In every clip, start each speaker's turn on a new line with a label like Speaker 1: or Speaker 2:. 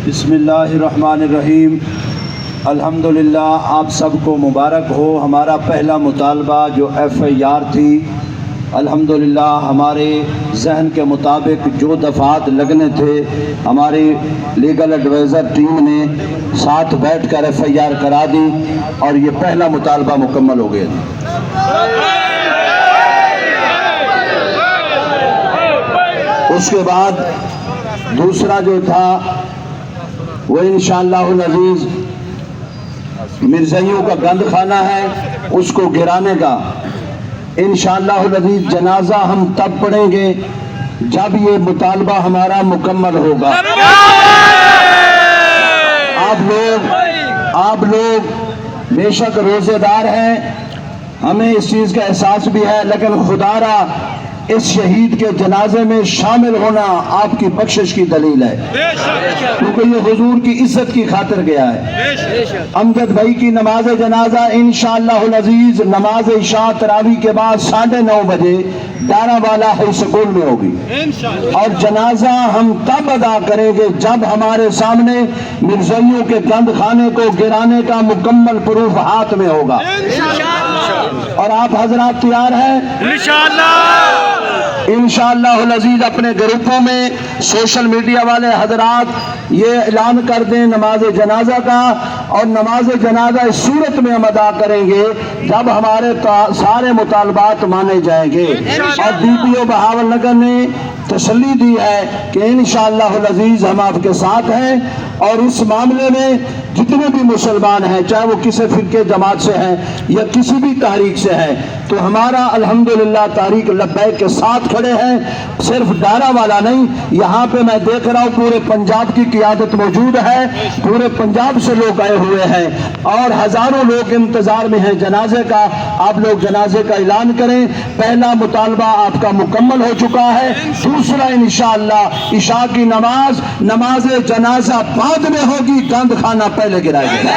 Speaker 1: بسم اللہ الرحمن الرحیم۔ الحمدللہ آپ سب کو مبارک ہو۔ ہمارا پہلا مطالبہ جو FIR تھی، الحمدللہ ہمارے ذہن کے مطابق جو دفعات لگنے تھے ہماری لیگل ایڈوائزر ٹیم نے ساتھ بیٹھ کر FIR کرا دی اور یہ پہلا مطالبہ مکمل ہو گیا۔ اس کے بعد دوسرا جو تھا وہ انشاءاللہ العزیز مرزائیوں کا گند خانہ ہے، اس کو گرانے کا انشاءاللہ العزیز جنازہ ہم تب پڑھیں گے جب یہ مطالبہ ہمارا مکمل ہوگا۔ آپ لوگ بے شک روزے دار ہیں، ہمیں اس چیز کا احساس بھی ہے، لیکن خدا را اس شہید کے جنازے میں شامل ہونا آپ کی بخشش کی دلیل ہے، کیونکہ یہ حضور کی عزت کی خاطر گیا ہے۔ امجد بھائی کی نماز جنازہ انشاءاللہ العزیز نماز عشاء تراویح کے بعد 9:30 بجے ڈارا والا ہائی سکول میں ہوگی، اور جنازہ ہم تب ادا کریں گے جب ہمارے سامنے مرزائیوں کے گند خانے کو گرانے کا مکمل پروف ہاتھ میں ہوگا۔ اور آپ حضرات تیار ہیں؟ انشاءاللہ العزیز اپنے گروپوں میں سوشل میڈیا والے حضرات یہ اعلان کر دیں نماز جنازہ کا، اور نماز جنازہ اس صورت میں ہم ادا کریں گے جب ہمارے سارے مطالبات مانے جائیں گے۔ اور DPO بہاول نگر نے تسلی دی ہے کہ انشاءاللہ العزیز ہم آپ کے ساتھ ہیں، اور اس معاملے میں جتنے بھی مسلمان ہیں، چاہے وہ کسی فرقے جماعت سے ہیں یا کسی بھی تحریک سے ہیں، تو ہمارا الحمدللہ تحریک لبیک کے ساتھ کھڑے ہیں۔ صرف ڈارا والا نہیں، یہاں پہ میں دیکھ رہا ہوں پورے پنجاب کی قیادت موجود ہے، پورے پنجاب سے لوگ آئے ہوئے ہیں، اور ہزاروں لوگ انتظار میں ہیں جنازے کا۔ آپ لوگ جنازے کا اعلان کریں۔ پہلا مطالبہ آپ کا مکمل ہو چکا ہے، دوسرا انشاءاللہ عشاء کی نماز جنازہ بعد میں ہوگی، گند خانہ پہلے گرایا جائے گا۔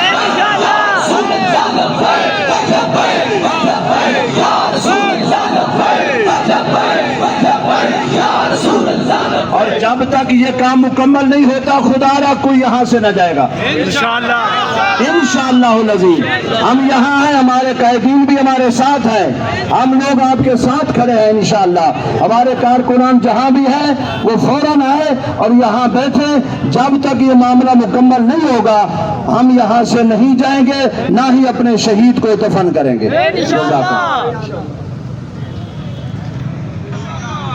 Speaker 1: اور جب تک یہ کام مکمل نہیں ہوتا خدا را کوئی یہاں سے نہ جائے گا انشاءاللہ العزیز۔ ہم یہاں ہیں، ہمارے قائدین بھی ہمارے ساتھ ہیں، ہم لوگ آپ کے ساتھ کھڑے ہیں انشاءاللہ۔ ہمارے کارکنان جہاں بھی ہیں وہ فوراً آئے اور یہاں بیٹھے، جب تک یہ معاملہ مکمل نہیں ہوگا ہم یہاں سے نہیں جائیں گے، نہ ہی اپنے شہید کو دفن کریں گے۔